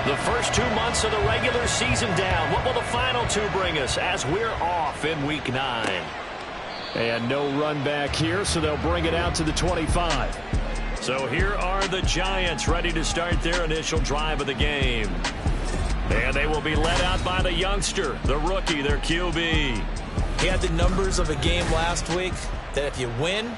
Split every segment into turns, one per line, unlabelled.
The first 2 months of the regular season down. What will the final two bring us as we're off in Week 9?
And no run back here, so they'll bring it out to the 25.
So here are the Giants ready to start their initial drive of the game. And they will be led out by the youngster, the rookie, their QB.
He had the numbers of a game last week that if you win,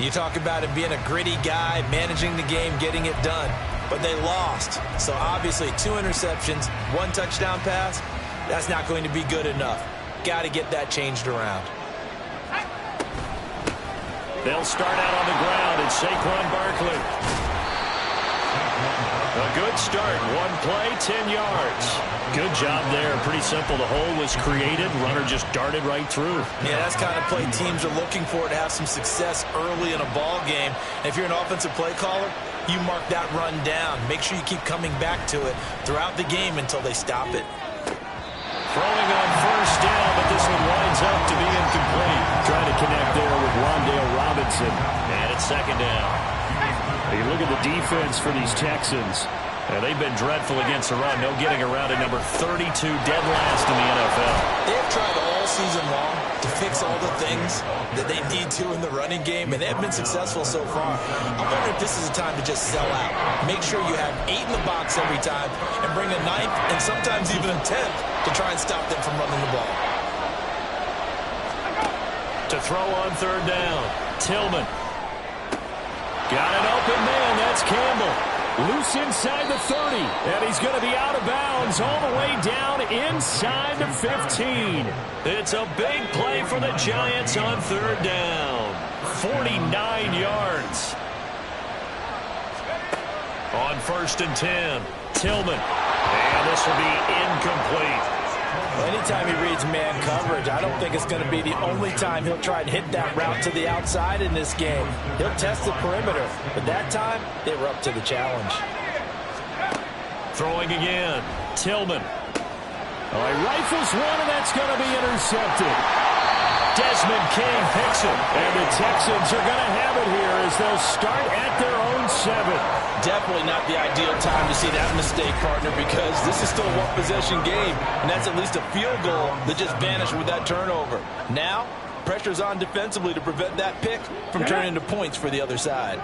you talk about him being a gritty guy, managing the game, getting it done. But they lost. So obviously 2 interceptions, 1 touchdown pass, that's not going to be good enough. Got to get that changed around.
They'll start out on the ground. It's Saquon Barkley. A good start. 1 play, 10 yards. Good job there. Pretty simple. The hole was created. Runner just darted right through.
Yeah, that's the kind of play teams are looking for to have some success early in a ball game. And if you're an offensive play caller, you mark that run down. Make sure you keep coming back to it throughout the game until they stop it.
Throwing on first down, but this one winds up to be incomplete.
Trying to connect there with Rondale Robinson.
And it's second down.
You look at the defense for these Texans.
They've been dreadful against the run. No getting around at number 32, dead last in the NFL.
They've tried all season long to fix all the things that they need to in the running game, and they have been successful so far. I'm wondering if this is a time to just sell out. Make sure you have 8 in the box every time and bring a 9th and sometimes even a 10th to try and stop them from running the ball.
To throw on third down, Tillman. Got an open man. That's Campbell.
Loose inside the 30.
And he's going to be out of bounds all the way down inside the 15. It's a big play for the Giants on third down. 49 yards. On first and 10, Tillman. And this will be incomplete.
Anytime he reads man coverage, I don't think it's going to be the only time he'll try and hit that route to the outside in this game. He'll test the perimeter, but that time, they were up to the challenge.
Throwing again, Tillman.
Oh, he rifles one, and that's going to be intercepted.
Desmond King picks him.
And the Texans are going to have it here as they'll start at their own 7.
Definitely not the ideal time to see that mistake, partner, because this is still a one-possession game, and that's at least a field goal that just vanished with that turnover. Now, pressure's on defensively to prevent that pick from turning into points for the other side.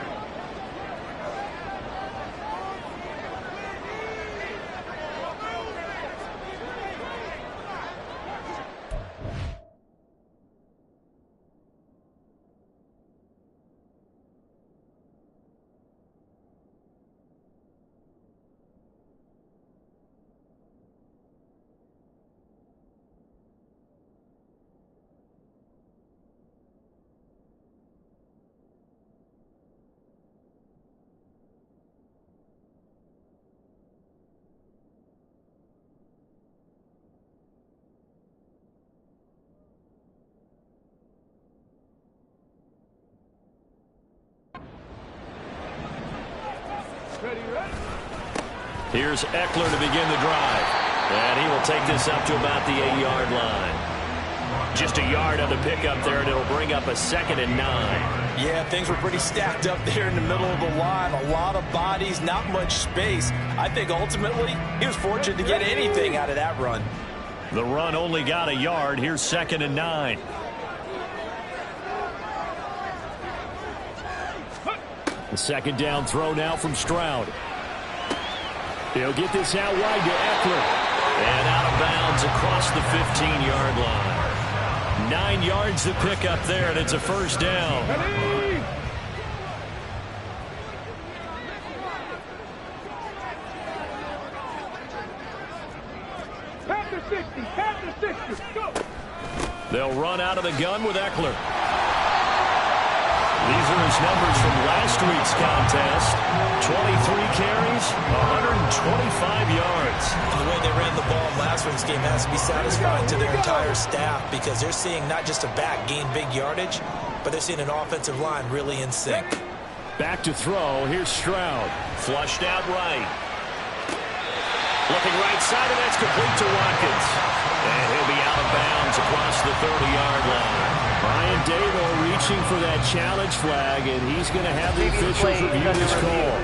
Here's Eckler to begin the drive. And he will take this up to about the 8-yard line. Just a yard on the pickup there, and it'll bring up a 2nd and 9.
Yeah, things were pretty stacked up there in the middle of the line. A lot of bodies, not much space. I think ultimately he was fortunate to get anything out of that run.
The run only got a yard. Here's 2nd and 9.
The second down throw now from Stroud. He'll get this out wide to Eckler.
And out of bounds across the 15-yard line. 9 yards to pick up there, and it's a first down.
Past the 60, go!
They'll run out of the gun with Eckler. These are his numbers from last week's contest. 23 carries, 125 yards.
And the way they ran the ball in last week's game has to be satisfying to their entire staff because they're seeing not just a back gain big yardage, but they're seeing an offensive line really in sync.
Back to throw. Here's Stroud.
Flushed out right. Looking right side, and that's complete to Watkins. And he'll be out of bounds across the 30-yard line.
Brian Dable reaching for that challenge flag, and he's going to have the officials review this call.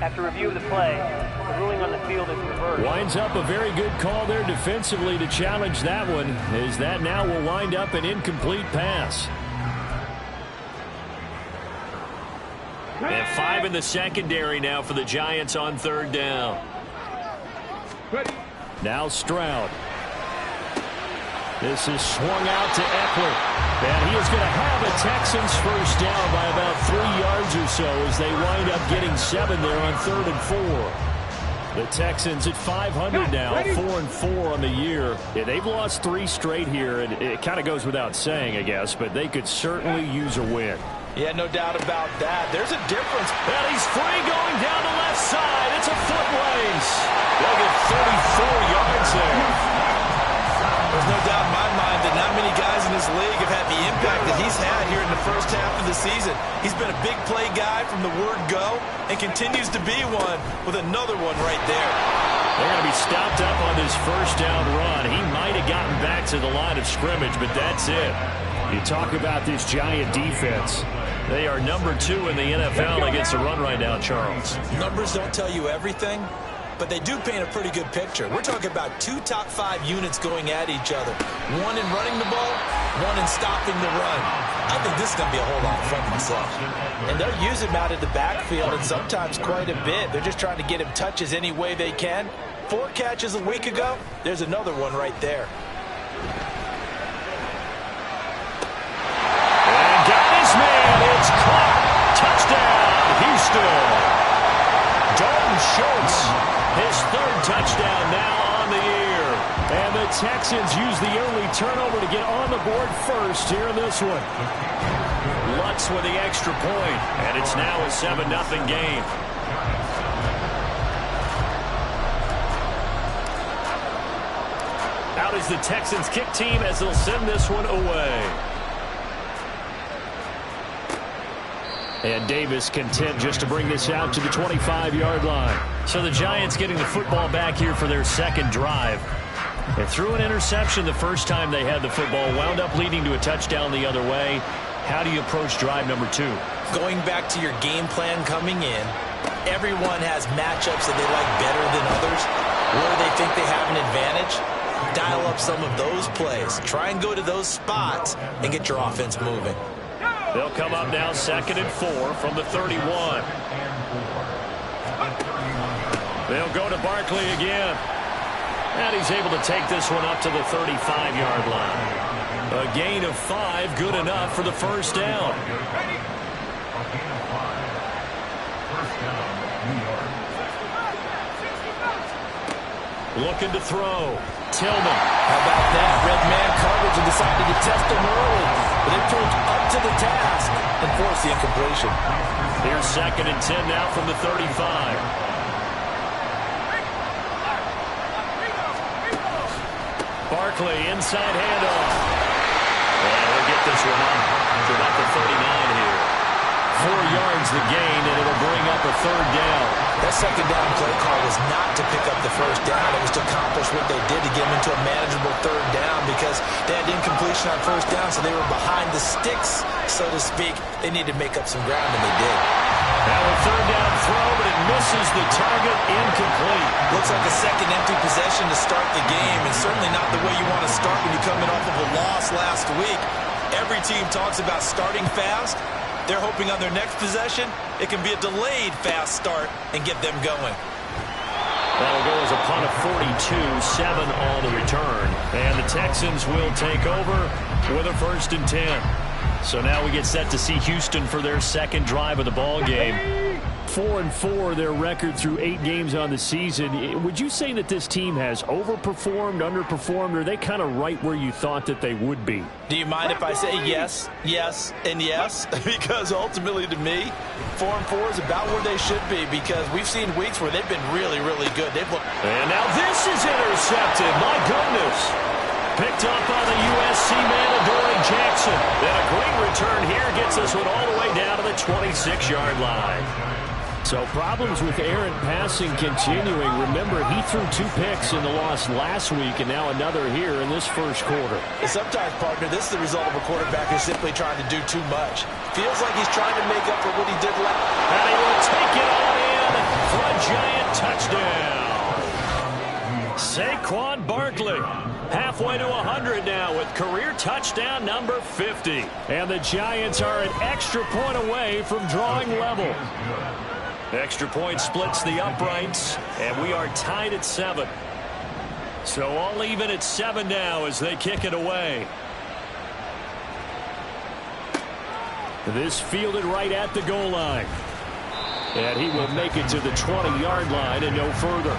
After review of the play, the ruling on the field is reversed.
Winds up a very good call there defensively to challenge that one, as that now will wind up an incomplete pass.
And 5 in the secondary now for the Giants on 3rd down.
Now Stroud. This is swung out to Eckler. And he is going to have a Texans first down by about 3 yards or so as they wind up getting 7 there on 3rd and 4. The Texans at 500 now, 4-4 on the year. Yeah, they've lost 3 straight here, and it kind of goes without saying, I guess, but they could certainly use a win.
Yeah, no doubt about that. There's a difference.
And he's free going down the left side. It's a foot race. They'll get 34 yards there.
There's no doubt in my mind that not many guys in this league have had the impact that he's had here in the first half of the season. He's been a big play guy from the word go and continues to be one with another one right there.
They're going to be stopped up on this first down run. He might have gotten back to the line of scrimmage, but that's it. You talk about this Giant defense.
They are number 2 in the NFL against the run right now, Charles.
Numbers don't tell you everything, but they do paint a pretty good picture. We're talking about 2 top 5 units going at each other. One in running the ball, one in stopping the run. I think this is going to be a whole lot of fun myself. And they'll use him out of the backfield and sometimes quite a bit. They're just trying to get him touches any way they can. 4 catches a week ago, there's another one right there.
And got his man. It's caught. Touchdown, Houston. Dalton Schultz, his 3rd touchdown now on the year.
And the Texans use the early turnover to get on the board first here in this one.
Lutz with the extra point, and it's now a 7-0 game. Out is the Texans kick team as they'll send this one away.
And Davis content just to bring this out to the 25-yard line.
So the Giants getting the football back here for their 2nd drive. They threw an interception the first time they had the football, wound up leading to a touchdown the other way. How do you approach drive number 2?
Going back to your game plan coming in, everyone has matchups that they like better than others. Where they think they have an advantage, dial up some of those plays. Try and go to those spots and get your offense moving.
They'll come up now 2nd and 4 from the 31. They'll go to Barkley again. And he's able to take this one up to the 35-yard line. A gain of 5, good enough for the first down. Looking to throw. Tillman.
How about that? Red man coverage and decided to test him early. But they proved up to the task and forced the incompletion.
Here's 2nd and 10 now from the 35. Barkley, inside handoff. And they'll get this one up to about the 39 here. 4 yards the gain, and it'll bring up a 3rd down.
That 2nd down play call was not to pick up the first down. It was to accomplish what they did to get them into a manageable 3rd down because they had incompletion on first down, so they were behind the sticks, so to speak. They needed to make up some ground, and they did.
Now a 3rd down throw, but it misses the target, incomplete.
Looks like a second empty possession to start the game, and certainly not the way you want to start when you're coming off of a loss last week. Every team talks about starting fast. They're hoping on their next possession, it can be a delayed fast start and get them going.
That'll go as a punt of 42, 7 on the return. And the Texans will take over with a 1st and 10. So now we get set to see Houston for their 2nd drive of the ball game.
4-4, their record through 8 games on the season. Would you say that this team has overperformed, underperformed, or are they kind of right where you thought that they would be?
Do you mind if I say yes, yes, and yes? Because ultimately to me, 4-4 is about where they should be because we've seen weeks where they've been really, really good. They've looked.
And now this is intercepted. My goodness. Picked up by the USC man, Adoree Jackson. Then a great return here gets us one all the way down to the 26-yard line.
So problems with errant passing continuing. Remember, he threw 2 picks in the loss last week and now another here in this first quarter.
And sometimes, partner, this is the result of a quarterback who's simply trying to do too much. Feels like he's trying to make up for what he did last.
And he will take it on in for a Giant touchdown. Saquon Barkley halfway to 100 now with career touchdown number 50.
And the Giants are an extra point away from drawing level.
Extra point splits the uprights, and we are tied at 7. So all even at 7 now as they kick it away.
This fielded right at the goal line. And he will make it to the 20-yard line and no further.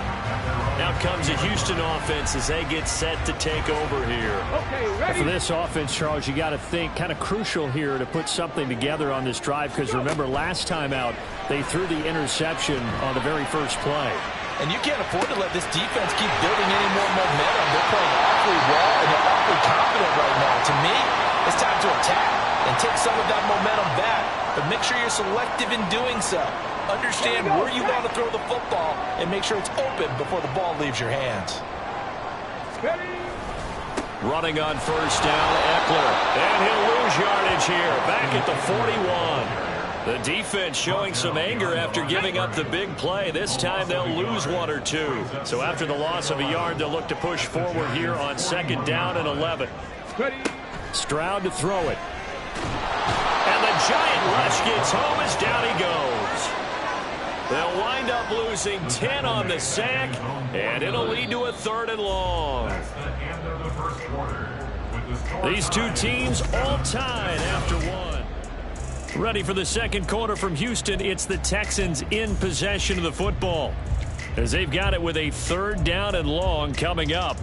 Now comes a Houston offense as they get set to take over here.
Okay, ready.
For this offense, Charles, you got to think kind of crucial here to put something together on this drive, because remember last time out they threw the interception on the very first play.
And you can't afford to let this defense keep building any more momentum. They're playing awfully well, and they're awfully confident right now. To me, it's time to attack and take some of that momentum back, but make sure you're selective in doing so. Understand where you want to throw the football and make sure it's open before the ball leaves your hands.
Running on first down, Eckler. And he'll lose yardage here, back at the 41. The defense showing some anger after giving up the big play. This time they'll lose 1 or 2. So after the loss of a yard, they'll look to push forward here on 2nd down and 11.
Stroud to throw it.
And the Giant rush gets home as down he goes. They'll wind up losing 10 on the sack, and it'll lead to a 3rd and long. These two teams all tied after 1. Ready for the second quarter from Houston. It's the Texans in possession of the football, as they've got it with a 3rd down and long coming up.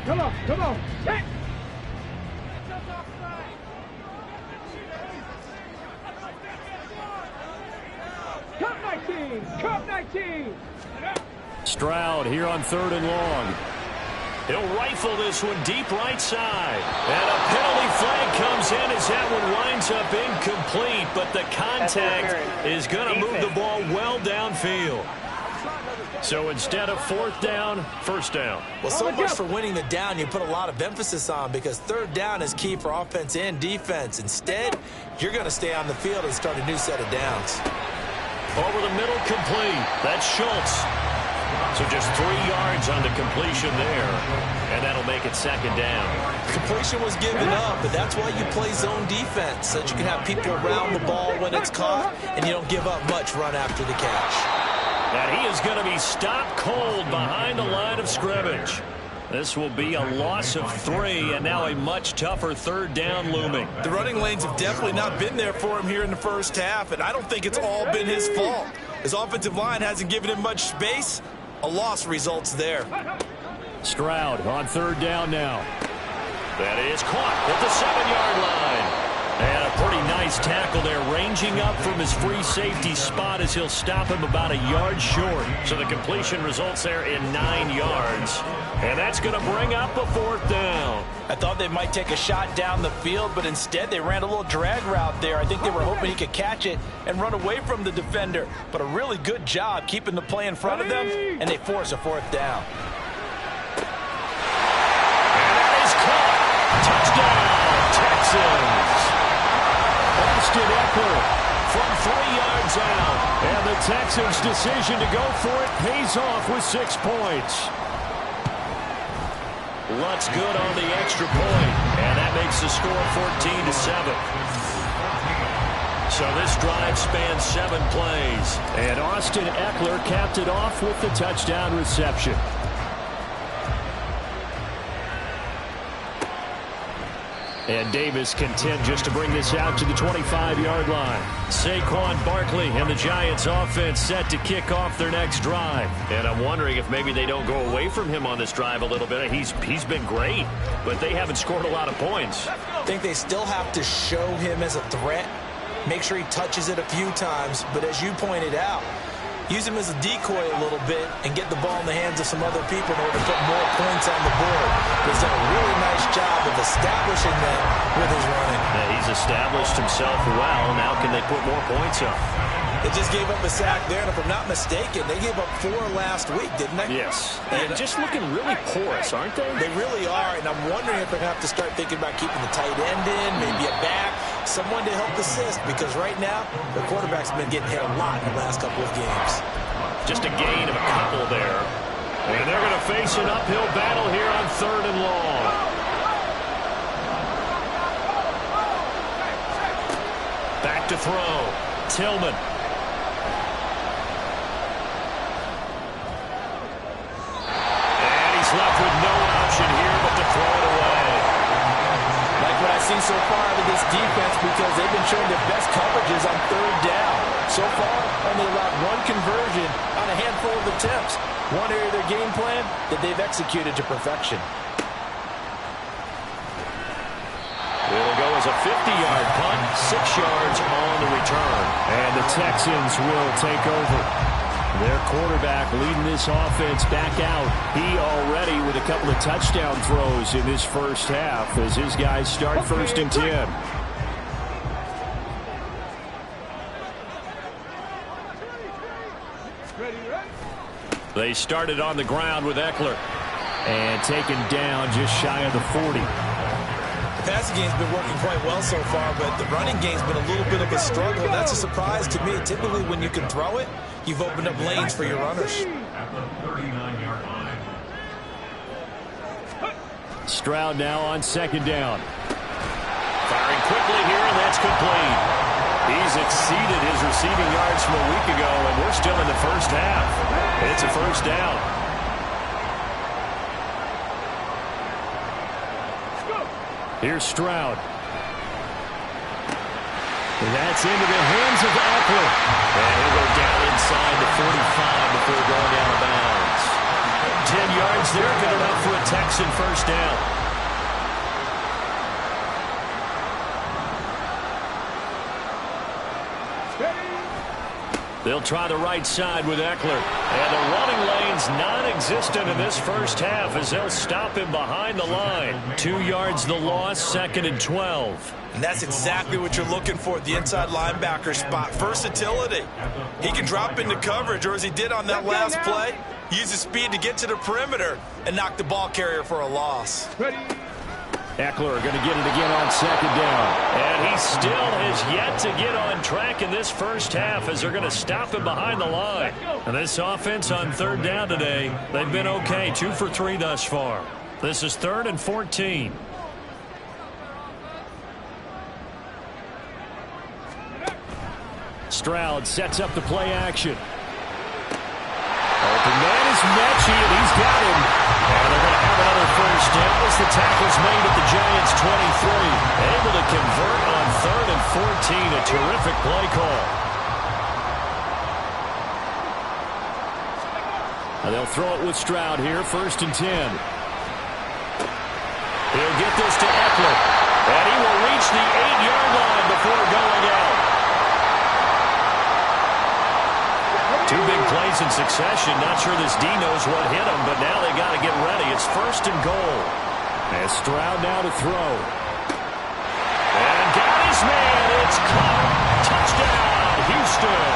Come on, come on. Hey. Cup 19, Cup 19.
Stroud here on 3rd and long.
He'll rifle this one deep right side. And a penalty flag comes in as that one winds up incomplete, but the contact is going to move the ball well downfield. So instead of 4th down, 1st down.
Well, so much for winning the down you put a lot of emphasis on, because 3rd down is key for offense and defense. Instead, you're going to stay on the field and start a new set of downs.
Over the middle, complete. That's Schultz. So just 3 yards on the completion there, and that'll make it 2nd down.
Completion was given up, but that's why you play zone defense, so that you can have people around the ball when it's caught, and you don't give up much run after the catch.
And he is going to be stopped cold behind the line of scrimmage. This will be a loss of 3, and now a much tougher 3rd down looming.
The running lanes have definitely not been there for him here in the first half, and I don't think it's all been his fault. His offensive line hasn't given him much space. A loss results there.
Stroud on 3rd down now.
That is caught at the 7-yard line. And a pretty nice tackle there, ranging up from his free safety spot as he'll stop him about a yard short. So the completion results there in 9 yards. And that's going to bring up a 4th down.
I thought they might take a shot down the field, but instead they ran a little drag route there. I think they were hoping he could catch it and run away from the defender. But a really good job keeping the play in front of them, and they force a 4th down.
And that is caught. Touchdown, Texans.
Austin Eckler
from 3 yards out.
And the Texans' decision to go for it pays off with 6 points.
Lutz good on the extra point, and that makes the score 14-7. So this drive spans 7 plays.
And Austin Eckler capped it off with the touchdown reception. And Davis content just to bring this out to the 25-yard line.
Saquon Barkley and the Giants offense set to kick off their next drive. And I'm wondering if maybe they don't go away from him on this drive a little bit. He's been great, but they haven't scored a lot of points.
I think they still have to show him as a threat. Make sure he touches it a few times, but as you pointed out, use him as a decoy a little bit and get the ball in the hands of some other people in order to put more points on the board. He's done a really nice job of establishing them with his running.
Yeah, he's established himself well. Now can they put more points up?
They just gave up a sack there, and if I'm not mistaken, they gave up 4 last week, didn't they?
Yes. And just looking really porous, aren't they?
They really are, and I'm wondering if they're going to have to start thinking about keeping the tight end in, maybe a back, someone to help assist, because right now, the quarterback's been getting hit a lot in the last couple of games.
Just a gain of a couple there.
And they're going to face an uphill battle here on 3rd and long. Back to throw. Tillman. And he's left with no option here but to throw it away.
Like what I've seen so far out of this defense, because they've been showing their best coverages on 3rd down. So far, only allowed 1 conversion on a handful of attempts. One area of their game plan that they've executed to perfection.
It'll go as a 50-yard punt, 6 yards on the return.
And the Texans will take over. Their quarterback leading this offense back out. He already with a couple of touchdown throws in this first half as his guys start 1st and 10.
They started on the ground with Eckler.
And taken down just shy of the 40.
The passing game's been working quite well so far, but the running game's been a little bit of a struggle, and that's a surprise to me. Typically, when you can throw it, you've opened up lanes for your runners.
Stroud now on 2nd down.
Firing quickly here, and that's complete. He's exceeded his receiving yards from a week ago, and we're still in the first half. It's a 1st down.
Here's Stroud. That's into the hands of Eckler.
And he'll go down inside the 45 before going out of bounds. 10 yards there, good enough for a Texan 1st down. They'll try the right side with Eckler. And the running lane's non-existent in this first half as they'll stop him behind the line. 2 yards the loss, 2nd and 12.
And that's exactly what you're looking for at the inside linebacker spot. Versatility. He can drop into coverage, or as he did on that last play, use his speed to get to the perimeter and knock the ball carrier for a loss.
Eckler going to get it again on 2nd down.
And he still has yet to get on track in this first half as they're going to stop him behind the line. And this offense on 3rd down today, they've been okay, 2 for 3 thus far. This is 3rd and 14.
Stroud sets up the play action. Open man is Mechie, and he's got him.
And they're going to have another 1st down as the tackle's made at the Giants' 23. Able to convert on 3rd and 14. A terrific play call.
And they'll throw it with Stroud here, 1st and 10.
He'll get this to Eckler. And he will reach the 8-yard line before going out. 2 big plays in succession. Not sure this D knows what hit him, but now they got to get ready. It's 1st and goal.
And Stroud now to throw.
And got his man. It's caught. Touchdown, Houston.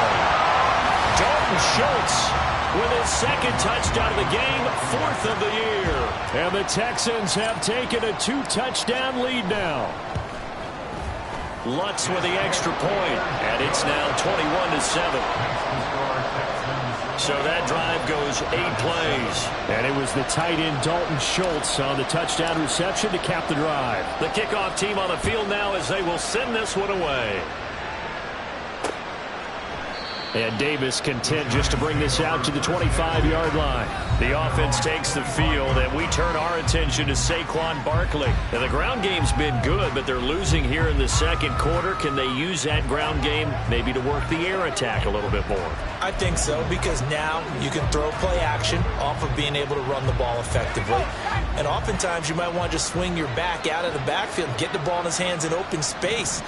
Dalton Schultz with his 2nd touchdown of the game, 4th of the year.
And the Texans have taken a 2-touchdown lead now.
Lutz with the extra point, and it's now 21-7. So that drive goes 8 plays.
And it was the tight end Dalton Schultz on the touchdown reception to cap the drive.
The kickoff team on the field now as they will send this one away.
And Davis content just to bring this out to the 25-yard line.
The offense takes the field, and we turn our attention to Saquon Barkley. Now, the ground game's been good, but they're losing here in the 2nd quarter. Can they use that ground game maybe to work the air attack a little bit more?
I think so, because now you can throw play action off of being able to run the ball effectively. And oftentimes you might want to just swing your back out of the backfield, get the ball in his hands in open space.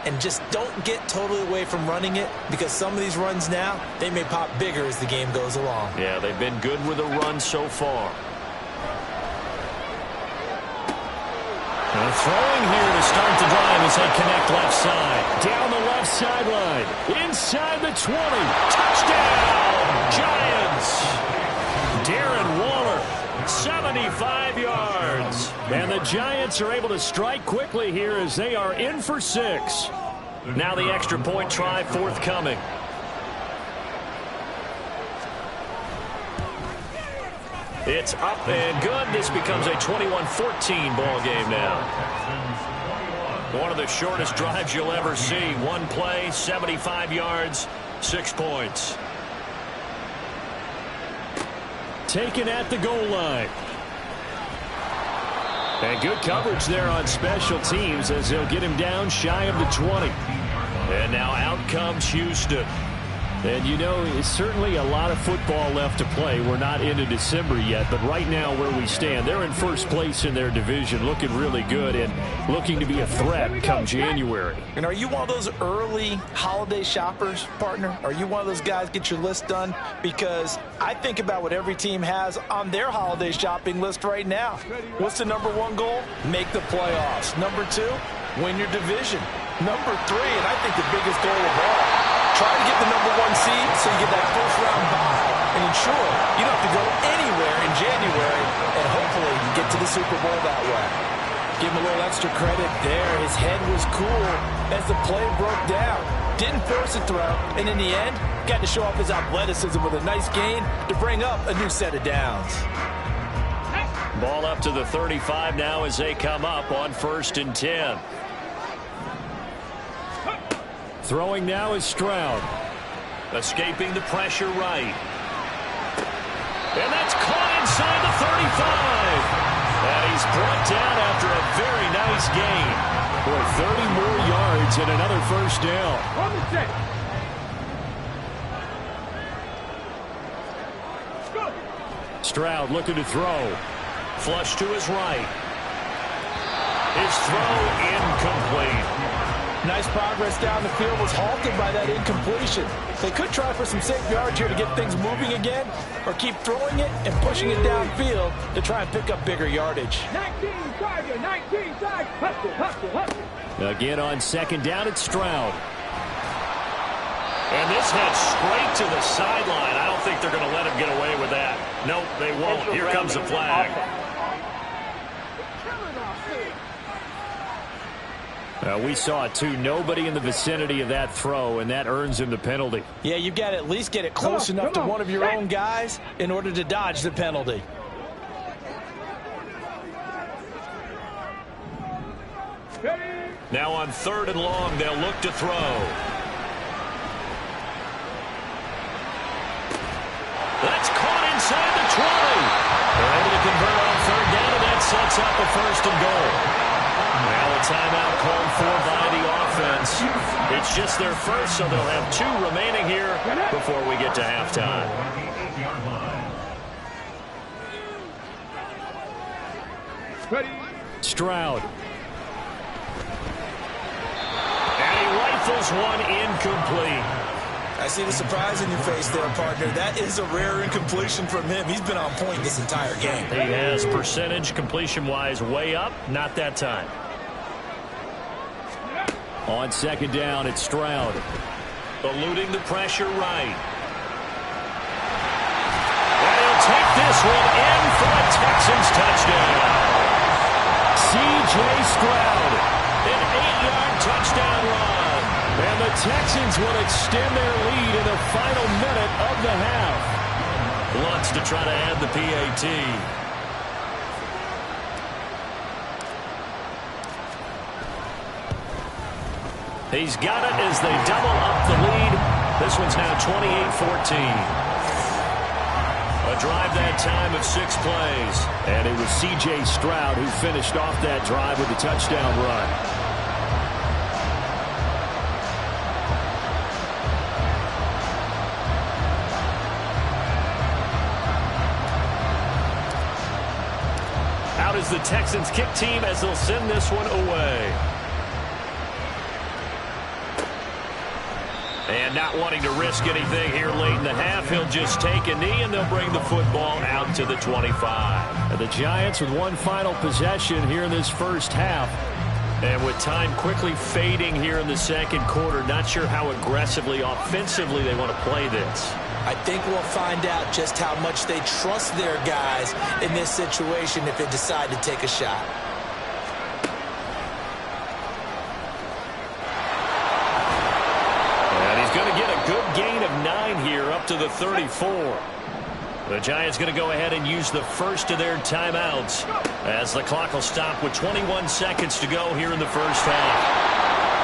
And just don't get totally away from running it, because some of these runs now, they may pop bigger as the game goes along.
Yeah, they've been good with the run so far.
And throwing here to start the drive as they connect left side. Down the left left sideline. Inside the 20. Touchdown, Giants. Darren Waller, 75 yards. And the Giants are able to strike quickly here as they are in for 6.
Now the extra point try forthcoming. It's up and good. This becomes a 21-14 ball game now. One of the shortest drives you'll ever see. One play, 75 yards, 6 points.
Taken at the goal line. And good coverage there on special teams as they'll get him down shy of the 20.
And now out comes Houston.
And, you know, it's certainly a lot of football left to play. We're not into December yet, but right now where we stand, they're in first place in their division, looking really good and looking to be a threat come January.
And are you one of those early holiday shoppers, partner? Are you one of those guys get your list done? Because I think about what every team has on their holiday shopping list right now. What's the number 1 goal? Make the playoffs. Number 2, win your division. Number 3, and I think the biggest goal of all, try to get the number 1 seed so you get that first-round bye and ensure you don't have to go anywhere in January and hopefully get to the Super Bowl that way. Give him a little extra credit there. His head was cool as the play broke down. Didn't force a throw, and in the end, got to show off his athleticism with a nice gain to bring up a new set of downs.
Ball up to the 35 now as they come up on 1st and 10.
Throwing now is Stroud.
Escaping the pressure right. And that's caught inside the 35. And he's brought down after a very nice gain.
Boy, 30 more yards and another first down.
On the set. Go.
Stroud looking to throw.
Flush to his right. His throw incomplete.
Nice progress down the field, was halted by that incompletion. They could try for some safe yards here to get things moving again, or keep throwing it and pushing it downfield to try and pick up bigger yardage.
19 Tiger, 19 side. Hustle, hustle, hustle.
Again on 2nd down, it's Stroud.
And this heads straight to the sideline. I don't think they're going to let him get away with that. Nope, they won't. Here comes the flag.
We saw it too. Nobody in the vicinity of that throw, and that earns him the penalty.
Yeah, you've got to at least get it close enough to one of your own guys in order to dodge the penalty.
Now on 3rd and long, they'll look to throw. That's caught inside the 20. They're able to convert on 3rd down, and that sets up a 1st and goal. Now a timeout called for by the offense. It's just their first, so they'll have 2 remaining here before we get to halftime.
Stroud.
And he rifles one incomplete.
I see the surprise in your face there, partner. That is a rare incompletion from him. He's been on point this entire game.
He has percentage completion-wise way up. Not that time.
On 2nd down, it's Stroud.
Eluding the pressure right. And he'll take this one in for a Texans touchdown.
C.J. Stroud.
An 8-yard touchdown run.
And the Texans will extend their lead in the final minute of the half.
Lutz to try to add the PAT. He's got it as they double up the lead. This one's now 28-14. A drive that time of 6 plays.
And it was C.J. Stroud who finished off that drive with a touchdown run.
Out is the Texans kick team as they'll send this one away. And not wanting to risk anything here late in the half, he'll just take a knee and they'll bring the football out to the 25.
And the Giants with one final possession here in this first half. And with time quickly fading here in the second quarter, not sure how aggressively, offensively they want to play this.
I think we'll find out just how much they trust their guys in this situation if they decide to take a shot.
And he's going to get a good gain of 9 here up to the 34. The Giants going to go ahead and use the first of their timeouts as the clock will stop with 21 seconds to go here in the first half.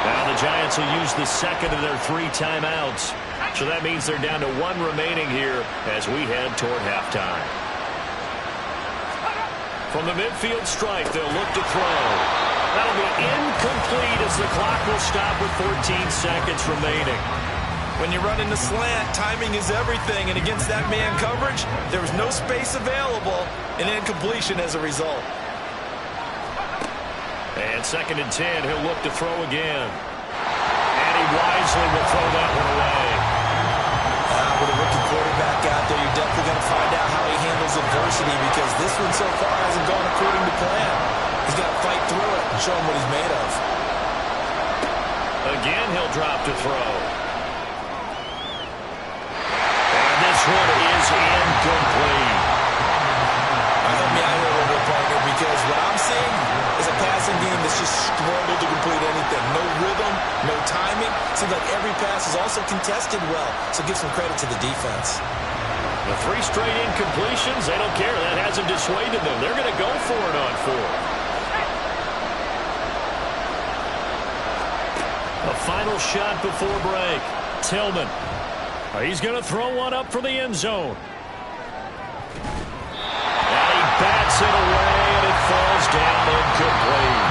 Now the Giants will use the second of their 3 timeouts. So that means they're down to 1 remaining here as we head toward halftime. From the midfield stripe, they'll look to throw. That'll be incomplete as the clock will stop with 14 seconds remaining.
When you run in the slant, timing is everything, and against that man coverage, there was no space available, and incompletion as a result.
And 2nd and 10, he'll look to throw again. And he wisely will throw that one away.
With a rookie quarterback out there, you're definitely going to find out how he handles adversity, because this one so far hasn't gone according to plan. He's got to fight through it and show him what he's made of.
Again, he'll drop to throw. This one is incomplete.
Help me out here a little bit, partner, because what I'm seeing is a passing game that's just struggled to complete anything. No rhythm, no timing. Seems like every pass is also contested well, so give some credit to the defense.
The 3 straight incompletions, they don't care. That hasn't dissuaded them. They're going to go for it on 4. A final shot before break. Tillman. He's going to throw one up for the end zone. And he bats it away, and it falls down incomplete.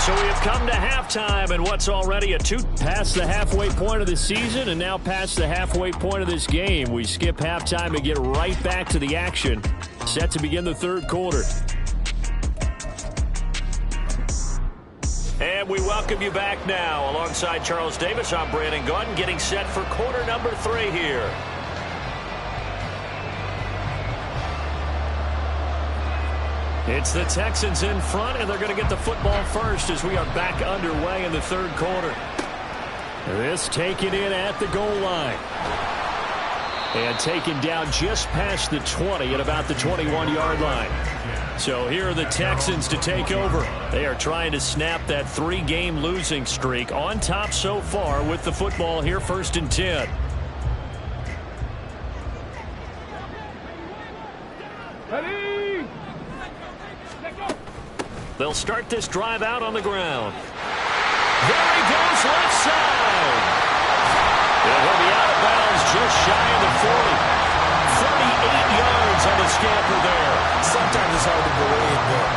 So we have come to halftime, and what's already a 2 past the halfway point of the season, and now past the halfway point of this game. We skip halftime and get right back to the action. Set to begin the 3rd quarter. And we welcome you back now. Alongside Charles Davis, I'm Brandon Gunn, getting set for quarter number 3 here. It's the Texans in front, and they're going to get the football first as we are back underway in the 3rd quarter. This taken in at the goal line. And taken down just past the 20 at about the 21-yard line. So here are the Texans to take over. They are trying to snap that 3-game losing streak, on top so far with the football here, 1st and 10.
Ready?
They'll start this drive out on the ground. There he goes, left side. And he'll be out of bounds just shy of the 40. 38 yards on the scamper there.
Sometimes it's hard to believe, but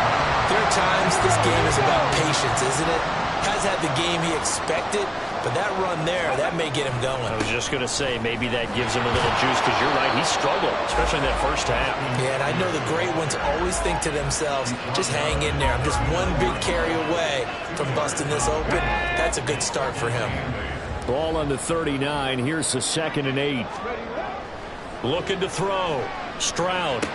there are times this game is about patience, isn't it? Has had the game he expected, but that run there, that may get him going.
I was just going to say, maybe that gives him a little juice, because you're right, he struggled, especially in that first half.
Yeah, and I know the great ones always think to themselves, just hang in there. I'm just one big carry away from busting this open. That's a good start for him.
Ball on the 39. Here's the 2nd and 8. Looking to throw. Stroud.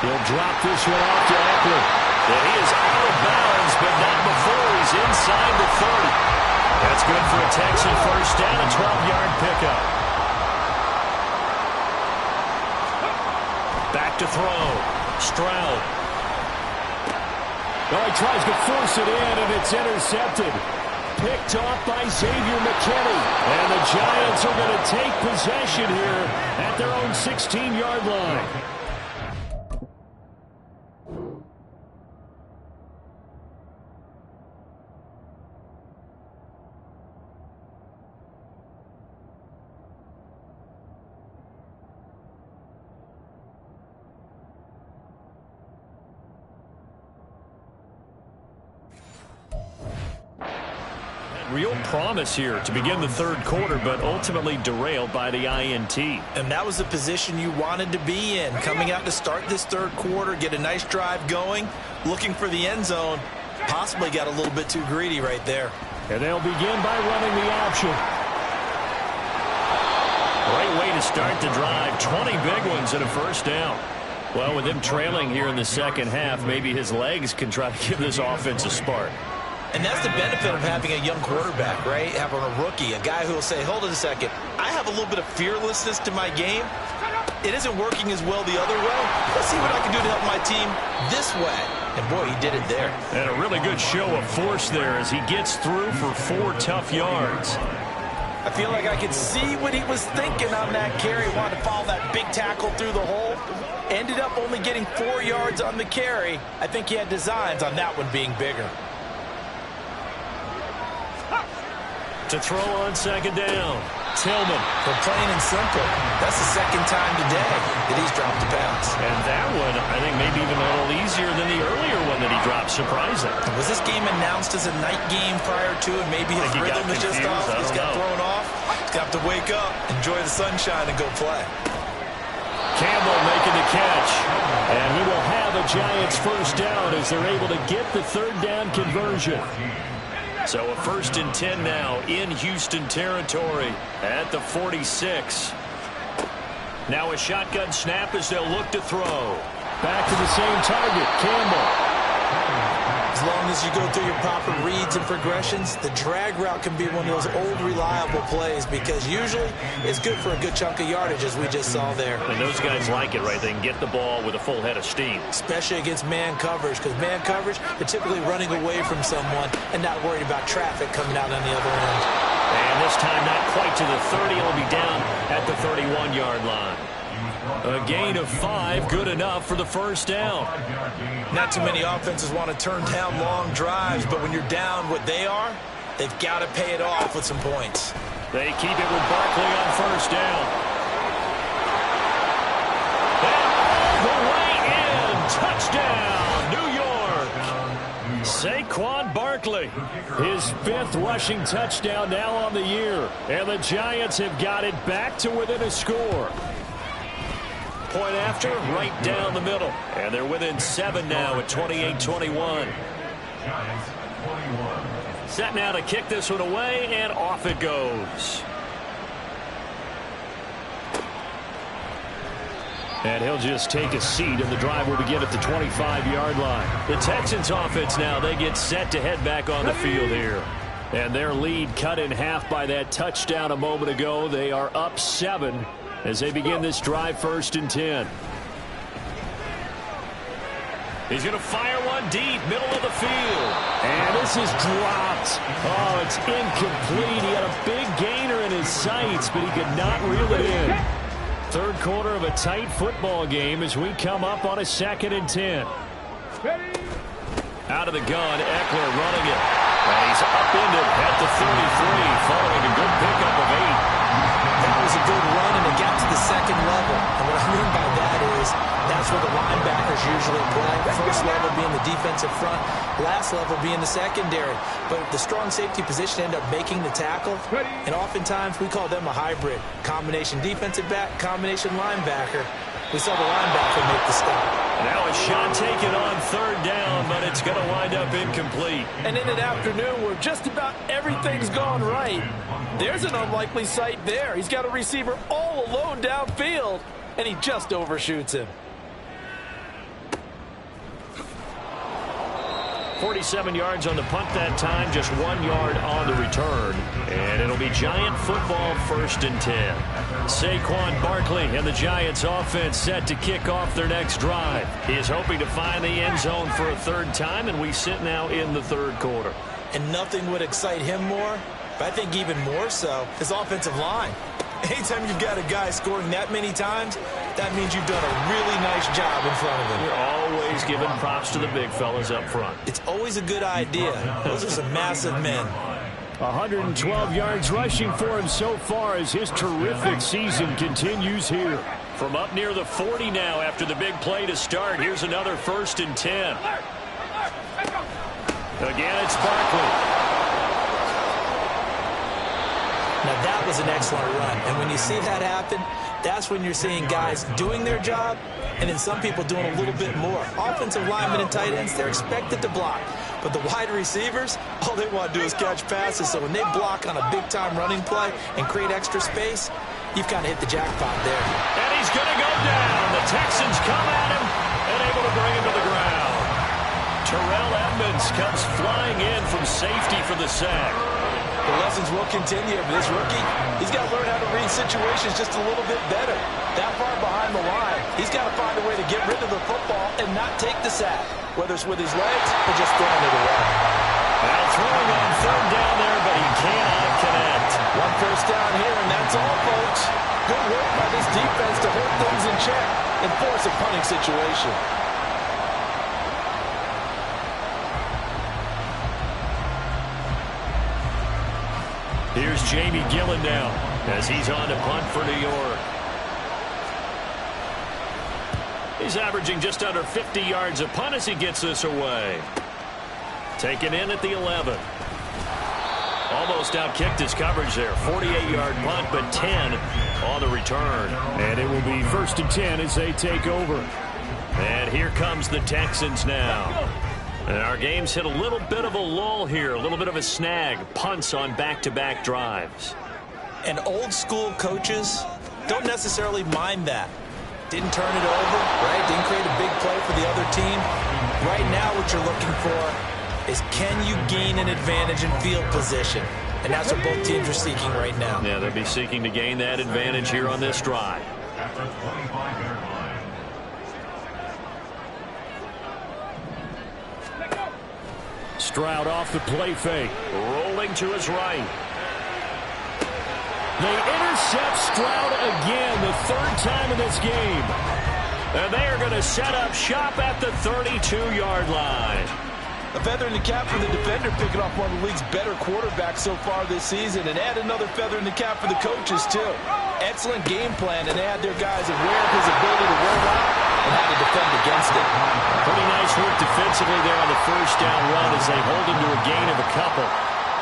He'll drop this one off to Eckler. And he is out of bounds, but not before he's inside the 30. That's good for a Texan first down, a 12-yard pickup. Back to throw. Stroud. Oh, he tries to force it in, and it's intercepted. Picked off by Xavier McKinney. And the Giants are going to take possession here at their own 16-yard line. Real promise here to begin the 3rd quarter, but ultimately derailed by the INT.
And that was the position you wanted to be in. Coming out to start this 3rd quarter, get a nice drive going, looking for the end zone. Possibly got a little bit too greedy right there.
And they'll begin by running the option. Great way to start the drive. 20 big ones and a first down. Well, with him trailing here in the second half, maybe his legs can try to give this offense a spark.
And that's the benefit of having a young quarterback, right? Having a rookie, a guy who will say, hold it a second, I have a little bit of fearlessness to my game. It isn't working as well the other way. Let's see what I can do to help my team this way. And, boy, he did it there.
And a really good show of force there as he gets through for 4 tough yards.
I feel like I could see what he was thinking on that carry. Wanted to follow that big tackle through the hole. Ended up only getting 4 yards on the carry. I think he had designs on that one being bigger.
To throw on second down. Tillman.
For plain and simple, that's the second time today that he's dropped a pass.
And that one, I think, maybe even a little easier than the earlier one that he dropped. Surprising.
Was this game announced as a night game prior to it? Maybe his rhythm was just off. He's got thrown off. He's got to wake up, enjoy the sunshine, and go play.
Campbell making the catch. And he will have a Giants first down as they're able to get the third down conversion. So a 1st and 10 now in Houston territory at the 46. Now a shotgun snap as they'll look to throw. Back to the same target, Campbell.
As long as you go through your proper reads and progressions, the drag route can be one of those old reliable plays because usually it's good for a good chunk of yardage as we just saw there.
And those guys like it, right? They can get the ball with a full head of steam.
Especially against man coverage because man coverage, they're typically running away from someone and not worried about traffic coming out on the other end.
And this time not quite to the 30. It'll be down at the 31-yard line. A gain of 5, good enough for the first down.
Not too many offenses want to turn down long drives, but when you're down what they are, they've got to pay it off with some points.
They keep it with Barkley on first down. And all the way in. Touchdown, New York. Saquon Barkley, his 5th rushing touchdown now on the year. And the Giants have got it back to within a score. Point after, right down the middle. And they're within 7 now at 28-21. Set now to kick this one away, and off it goes. And he'll just take a seat, and the drive will begin at the 25-yard line. The Texans offense now, they get set to head back on the field here. And their lead cut in half by that touchdown a moment ago. They are up 7. As they begin this drive, 1st and 10. He's going to fire one deep, middle of the field. And this is dropped. Oh, it's incomplete. He had a big gainer in his sights, but he could not reel it in. 3rd quarter of a tight football game as we come up on a 2nd and 10. Out of the gun, Eckler running it. And he's upended at the 33, following a good pickup of 8.
That was a good run, and it got to the 2nd level. And what I mean by that is that's where the linebackers usually play. The 1st level being the defensive front, last level being the secondary. But the strong safety position end up making the tackle, and oftentimes we call them a hybrid. Combination defensive back, combination linebacker. We saw the linebacker make the stop.
Now a shot taken on 3rd down, but it's going to wind up incomplete.
And in an afternoon where just about everything's gone right, there's an unlikely sight there. He's got a receiver all alone downfield, and he just overshoots him.
47 yards on the punt that time, just 1 yard on the return. And it'll be Giant football, 1st and 10. Saquon Barkley and the Giants offense set to kick off their next drive. He is hoping to find the end zone for a 3rd time, and we sit now in the 3rd quarter.
And nothing would excite him more, but I think even more so, his offensive line. Anytime you've got a guy scoring that many times, that means you've done a really nice job in front of him.
You're always giving props to the big fellas up front.
It's always a good idea. Those are some massive men.
112 yards rushing for him so far as his terrific season continues here. From up near the 40 now after the big play to start, here's another 1st and 10. Again, it's Barkley.
Now, that was an excellent run. And when you see that happen, that's when you're seeing guys doing their job and then some people doing a little bit more. Offensive linemen and tight ends, they're expected to block. But the wide receivers, all they want to do is catch passes. So when they block on a big-time running play and create extra space, you've kind of hit the jackpot there.
And he's going to go down. The Texans come at him and able to bring him to the ground. Terrell
Edmonds comes flying in from safety for the sack.
The lessons will continue. This rookie, he's got to learn how to read situations just a little bit better. That far behind the line, he's got to find a way to get rid of the football and not take the sack, whether it's with his legs or just throwing it away.
Now throwing on third down there, but he cannot connect.
One first down here, and that's all, folks. Good work by this defense to hold things in check and force a punting situation.
Here's Jamie Gillen now as he's on to punt for New York. He's averaging just under 50 yards a punt as he gets this away. Taken in at the 11. Almost outkicked his coverage there. 48-yard punt, but 10 on the return.
And it will be 1st and 10 as they take over.
And here comes the Texans now. And our game's hit a little bit of a lull here, a little bit of a snag. Punts on back-to-back drives.
And old-school coaches don't necessarily mind that. Didn't turn it over, right? Didn't create a big play for the other team. Right now what you're looking for is can you gain an advantage in field position? And that's what both teams are seeking right now.
Yeah, they'll be seeking to gain that advantage here on this drive.
Stroud off the play fake.
Rolling to his right.
They intercept Stroud again, the 3rd time in this game.
And they are going to set up shop at the 32-yard line.
A feather in the cap for the defender, picking off one of the league's better quarterbacks so far this season, and add another feather in the cap for the coaches, too. Excellent game plan, and they had their guys aware of his ability to roll out and how to defend against it.
Pretty nice work defensively there on the first down run as they hold him to a gain of a couple.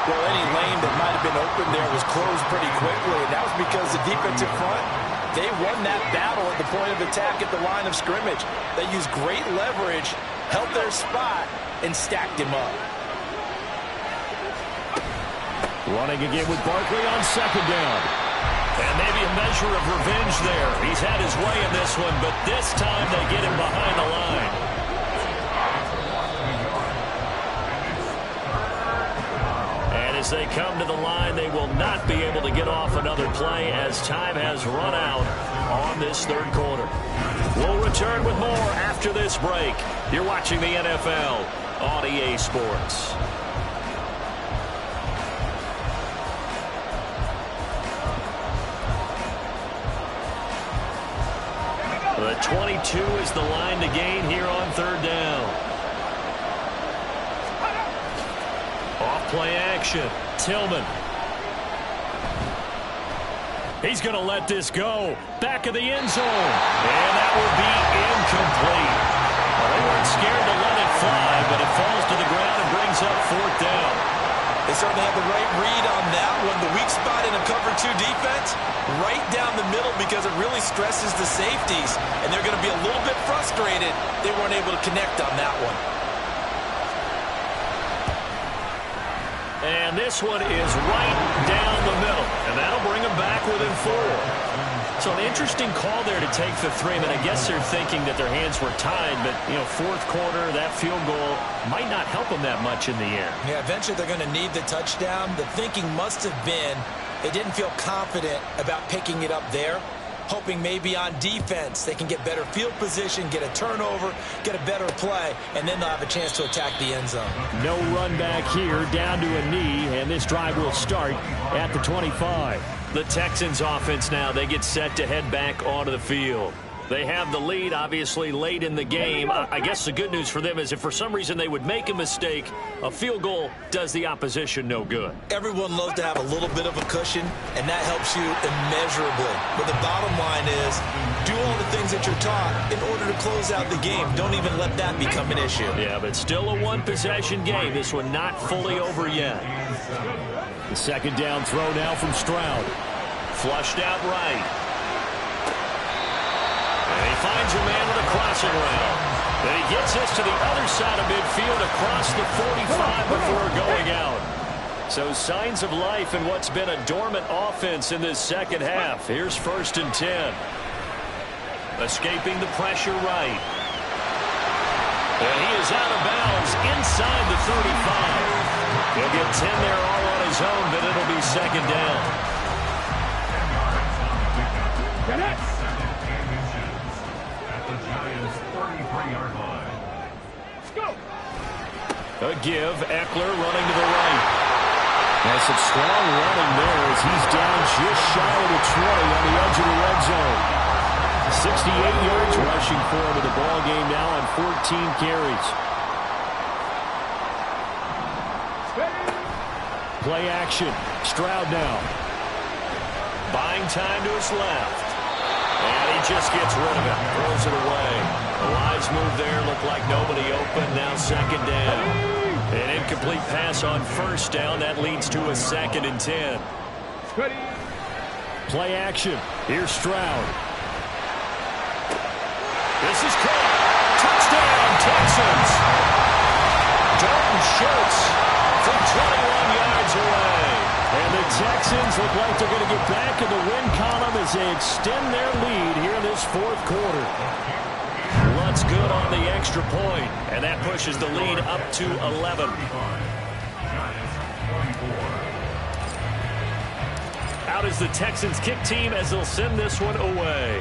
Well, any lane that might have been open there was closed pretty quickly, and that was because the defensive front, they won that battle at the point of attack at the line of scrimmage. They used great leverage, held their spot, and stacked him up.
Running again with Barkley on 2nd down.
And maybe a measure of revenge there. He's had his way in this one, but this time they get him behind the line. And as they come to the line, they will not be able to get off another play as time has run out on this 3rd quarter. We'll return with more after this break. You're watching the NFL on EA Sports. The 22 is the line to gain here on 3rd down. Off-play action. Tillman.
He's going to let this go. Back of the end zone. And that will be incomplete.
Well, they weren't scared to let it fly, but it falls to the ground and brings up 4th down.
They certainly have the right read on that one. The weak spot in a cover 2 defense, right down the middle because it really stresses the safeties. And they're going to be a little bit frustrated they weren't able to connect on that one.
And this one is right down the middle. And that'll bring them back within 4. So an interesting call there to take the 3. I mean, I guess they're thinking that their hands were tied, but, 4th quarter, that field goal might not help them that much in the end.
Yeah, eventually they're going to need the touchdown. The thinking must have been they didn't feel confident about picking it up there, hoping maybe on defense they can get better field position, get a turnover, get a better play, and then they'll have a chance to attack the end zone.
No run back here, down to a knee, and this drive will start at the 25.
The Texans offense now, they get set to head back onto the field. They have the lead, obviously, late in the game. I guess the good news for them is if for some reason they would make a mistake, a field goal does the opposition no good.
Everyone loves to have a little bit of a cushion, and that helps you immeasurably. But the bottom line is, do all the things that you're taught in order to close out the game. Don't even let that become an issue.
Yeah, but still a one-possession game. This one not fully over yet.
The 2nd down throw now from Stroud.
Flushed out right. And he finds a man with a crossing route. And he gets this to the other side of midfield across the 45 before going out. So signs of life in what's been a dormant offense in this 2nd half. Here's 1st and 10. Escaping the pressure right. And he is out of bounds inside second down. A give. Eckler running to the right. That's some strong running there as he's down just shy of the 20 on the edge of the red zone. 68 yards rushing for him in the ball game now on 14 carries. Play action. Stroud now. Buying time to his left. And he just gets rid of it. Throws it away. A wise move there. Looked like nobody open. Now second down. An incomplete pass on first down. That leads to a 2nd and 10. Play action. Here's Stroud. This is caught. Touchdown, Texans. Dalton Schultz from 21 yards away. And the Texans look like they're going to get back in the win column as they extend their lead here in this 4th quarter. Luntz good on the extra point, and that pushes the lead up to 11. Out is the Texans kick team as they'll send this one away.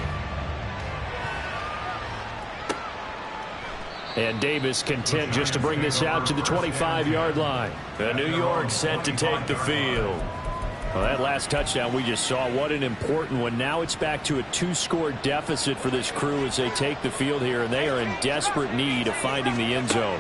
And Davis content just to bring this out to the 25-yard line. And New York set to take the field. Well, that last touchdown we just saw, what an important one. Now it's back to a 2-score deficit for this crew as they take the field here, and they are in desperate need of finding the end zone.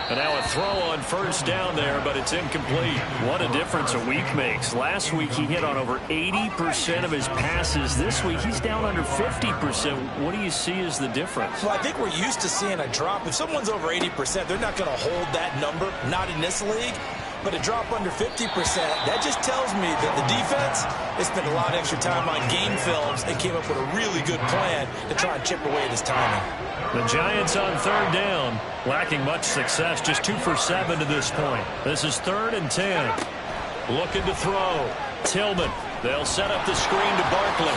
And now a throw on first down there, but it's incomplete. What a difference a week makes. Last week he hit on over 80% of his passes. This week he's down under 50%. What do you see as the difference?
Well, I think we're used to seeing a drop. If someone's over 80%, they're not going to hold that number, not in this league. But a drop under 50%, that just tells me that the defense, they spent a lot of extra time on game films and came up with a really good plan to try and chip away at his timing.
The Giants on third down, lacking much success, just 2 for 7 to this point. This is 3rd and 10. Looking to throw. Tillman. They'll set up the screen to Barkley.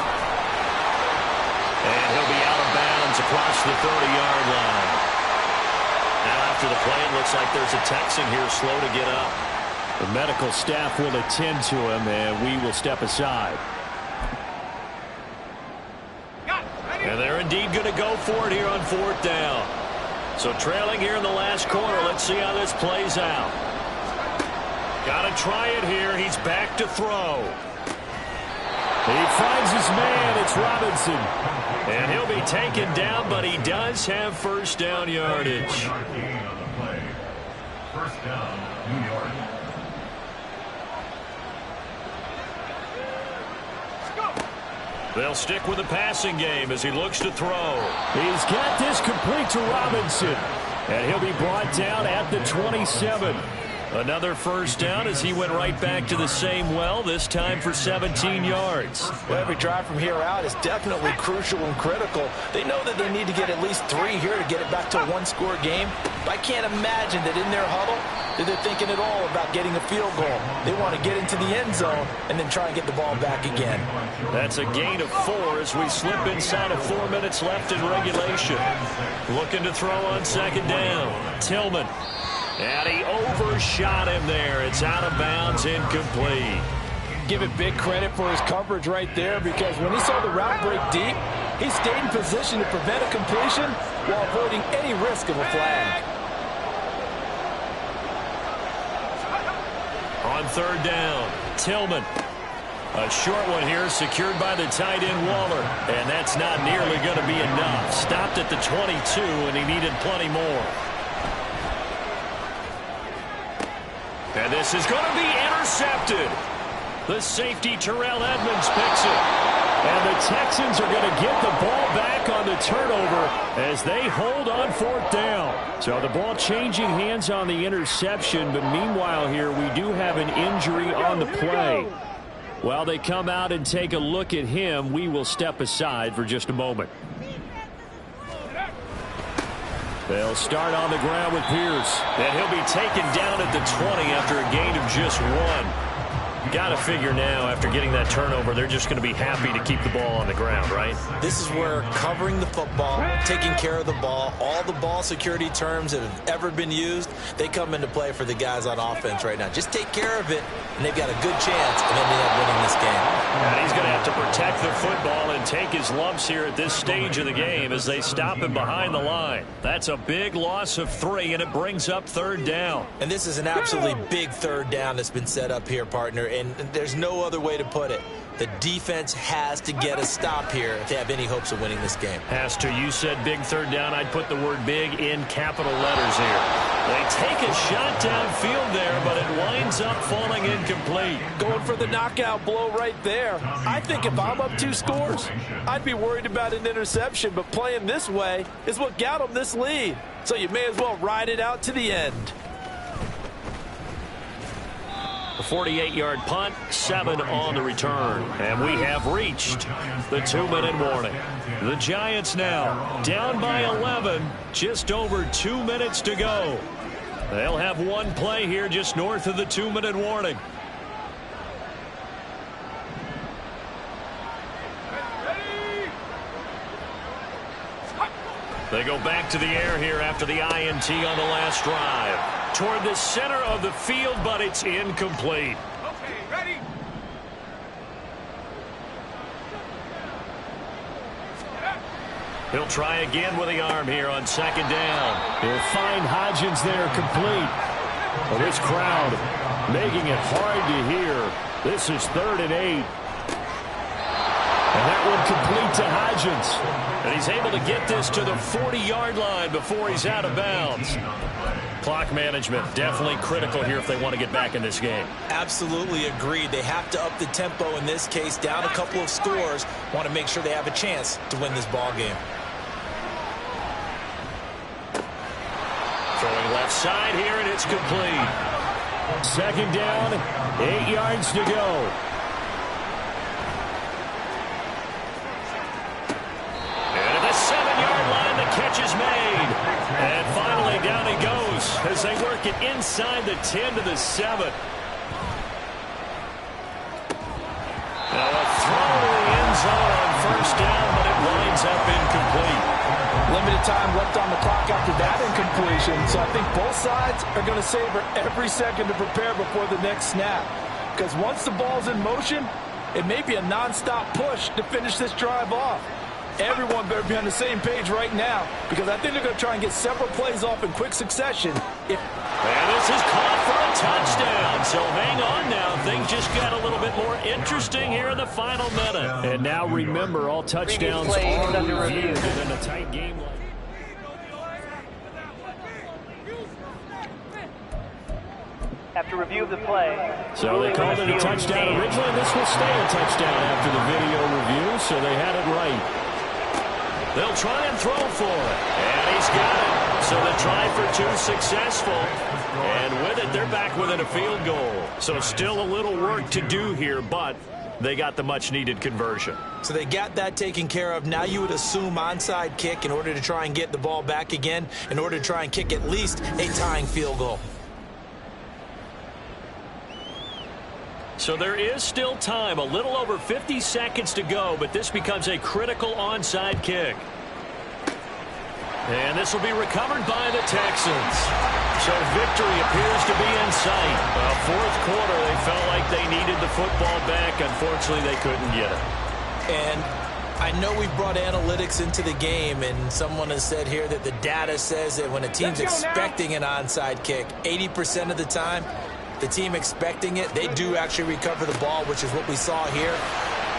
And he'll be out of bounds across the 30-yard line. Now after the play, it looks like there's a Texan here slow to get up.
The medical staff will attend to him, and we will step aside.
And they're indeed going to go for it here on 4th down. So trailing here in the last quarter. Let's see how this plays out. Got to try it here. He's back to throw.
He finds his man. It's Robinson.
And he'll be taken down, but he does have first down yardage.
First down, New York.
They'll stick with the passing game as he looks to throw.
He's got this complete to Robinson. And he'll be brought down at the 27.
Another first down as he went right back to the same well, this time for 17 yards.
Well, every drive from here out is definitely crucial and critical. They know that they need to get at least 3 here to get it back to a 1-score game. But I can't imagine that in their huddle that they're thinking at all about getting a field goal. They want to get into the end zone and then try and get the ball back again.
That's a gain of 4 as we slip inside of 4 minutes left in regulation. Looking to throw on second down. Tillman. And he overshot him there. It's out of bounds, incomplete.
Give it big credit for his coverage right there, because when he saw the route break deep, he stayed in position to prevent a completion while avoiding any risk of a flag.
On third down, Tillman. A short one here secured by the tight end Waller. And that's not nearly going to be enough. Stopped at the 22, and he needed plenty more. And this is going to be intercepted. The safety, Terrell Edmonds, picks it.
And the Texans are going to get the ball back on the turnover as they hold on 4th down. So the ball changing hands on the interception, but meanwhile here we do have an injury on the play. While they come out and take a look at him, we will step aside for just a moment. They'll start on the ground with Pierce.
And he'll be taken down at the 20 after a gain of just 1.
Got to figure now, after getting that turnover, they're just going to be happy to keep the ball on the ground, right?
This is where covering the football, taking care of the ball, all the ball security terms that have ever been used, they come into play for the guys on offense right now. Just take care of it, and they've got a good chance of ending up winning this game.
And he's going to have to protect the football and take his lumps here at this stage of the game as they stop him behind the line. That's a big loss of 3, and it brings up 3rd down.
And this is an absolutely big 3rd down that's been set up here, partner, and there's no other way to put it. The defense has to get a stop here if they have any hopes of winning this game.
Has to. You said big 3rd down. I'd put the word big in capital letters here. They take a shot downfield there, but it winds up falling incomplete.
Going for the knockout blow right there. I think if I'm up 2 scores, I'd be worried about an interception, but playing this way is what got them this lead. So you may as well ride it out to the end.
A 48-yard punt, 7 on the return. And we have reached the 2-minute warning. The Giants now down by 11, just over 2 minutes to go. They'll have one play here just north of the 2-minute warning. They go back to the air here after the INT on the last drive. Toward the center of the field, but it's incomplete.
Okay, ready?
He'll try again with the arm here on 2nd down. He'll find Hodgins there complete. Well, this crowd making it hard to hear. This is 3rd and 8. And that one complete to Hodgins. And he's able to get this to the 40-yard line before he's out of bounds. Clock management definitely critical here if they want to get back in this game.
Absolutely agreed. They have to up the tempo in this case, down a couple of scores. Want to make sure they have a chance to win this ball game.
Throwing left side here, and it's complete. 2nd down, 8 yards to go. And at the 7-yard line, the catch is made. And finally, down he goes as they work it inside the 10 to the 7. Now a throw to the end zone on 1st down, but it winds up incomplete.
Limited time left on the clock after that incompletion, so I think both sides are going to savor every second to prepare before the next snap. Because once the ball's in motion, it may be a non-stop push to finish this drive off. Everyone better be on the same page right now, because I think they're going to try and get several plays off in quick succession.
And this is caught for a touchdown. So hang on now. Things just got a little bit more interesting here in the final minute. And now remember, all touchdowns are reviewed in a tight game like
After review of the play.
so they called it a touchdown originally, and this will stay a touchdown after the video review, so they had it right. They'll try and throw for it, and he's got it. So the try for 2 successful, and with it, they're back within a field goal. So still a little work to do here, but they got the much-needed conversion.
So they got that taken care of. Now you would assume onside kick in order to try and get the ball back again, in order to try and kick at least a tying field goal.
So there is still time, a little over 50 seconds to go, but this becomes a critical onside kick. And this will be recovered by the Texans. So victory appears to be in sight. 4th quarter, they felt like they needed the football back. Unfortunately, they couldn't get it.
And I know we've brought analytics into the game, and someone has said here that the data says that when a team's expecting an onside kick, 80% of the time, the team expecting it, they do actually recover the ball, which is what we saw here.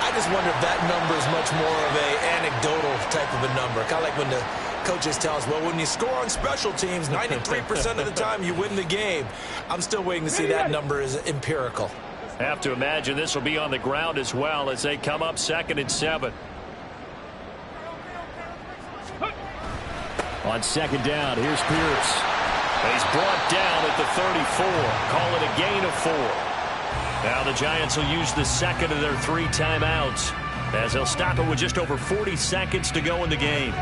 I just wonder if that number is much more of a anecdotal type of a number. Kind of like when the coaches tell us, well, when you score on special teams, 93% of the time you win the game. I'm still waiting to see that number is empirical.
Have to imagine this will be on the ground as well as they come up 2nd and 7. On 2nd down, here's Pierce. He's brought down at the 34. Call it a gain of 4. Now the Giants will use the 2nd of their 3 timeouts as they'll stop it with just over 40 seconds to go in the game.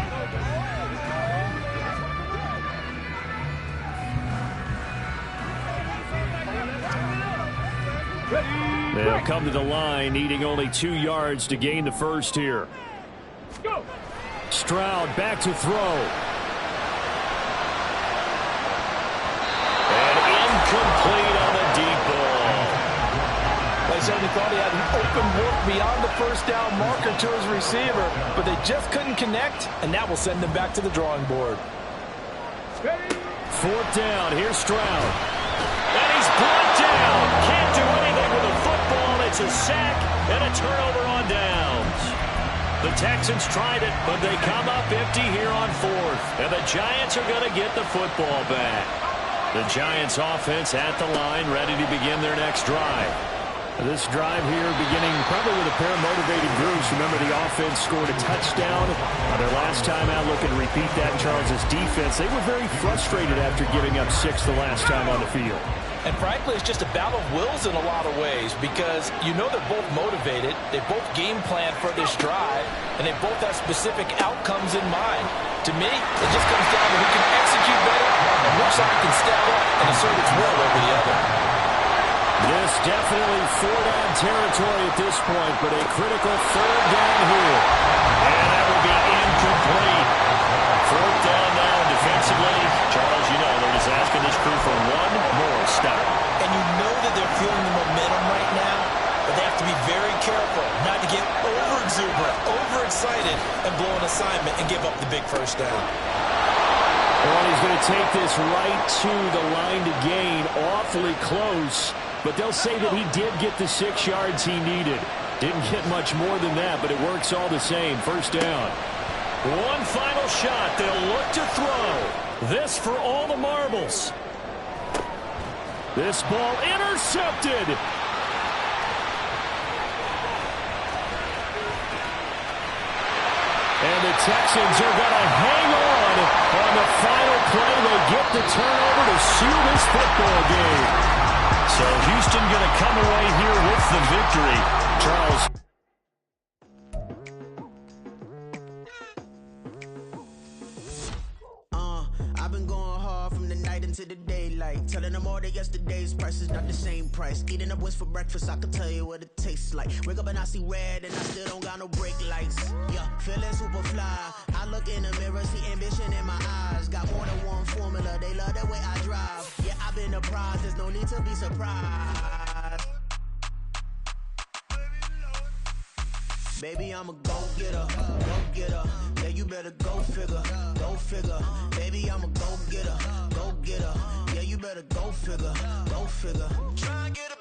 Ready?
They'll come to the line, needing only 2 yards to gain the first here.
Go.
Stroud back to throw. And incomplete on the deep ball.
They certainly thought he had an open look beyond the first down marker to his receiver, but they just couldn't connect, and that will send them back to the drawing board.
Ready.
4th down. Here's Stroud. And he's brought down. Can't do anything with the football. It's a sack and a turnover on downs. The Texans tried it, but they come up empty here on 4th. And the Giants are going to get the football back. The Giants offense at the line, ready to begin their next drive. This drive here beginning probably with a pair of motivated groups. Remember, the offense scored a touchdown their last time out. Looking to repeat that in Charles' defense. They were very frustrated after giving up 6 the last time on the field.
And frankly, it's just a battle of wills in a lot of ways because you know they're both motivated, they both game plan for this drive, and they both have specific outcomes in mind. To me, it just comes down to who can execute better and which side can step up and assert its will over the other.
This definitely 4-down territory at this point, but a critical 3rd down here. And that will be incomplete. 4th down now defensively. Charles, you know they're just asking this crew for one more stop.
And you know that they're feeling the momentum right now, but they have to be very careful not to get over-exuberant, overexcited, and blow an assignment and give up the big first down.
Well, he's going to take this right to the line to gain, awfully close. But they'll say that he did get the 6 yards he needed. Didn't get much more than that, but it works all the same. 1st down. One final shot. They'll look to throw. This for all the marbles. This ball intercepted. And the Texans are going to hang on the final play. They get the turnover to seal this football game. So Houston going to come away here with the victory. Charles.
I've been going hard from the night into the daylight, telling them all that yesterday's price is not the same price. Eating up what's for breakfast, I can tell you what it tastes like. Wake up and I see red and I still don't got no brake lights. Yeah, feeling super fly. I look in the mirror, see ambition in my eyes. Got more than one formula, they love the way I drive. Yeah, I've been a prize, there's no need to be surprised. Baby, I'm a go-getter, go-getter. Yeah, you better go figure, go figure. Baby, I'm a go-getter, go-getter. Yeah, you better go figure, go figure. Try and get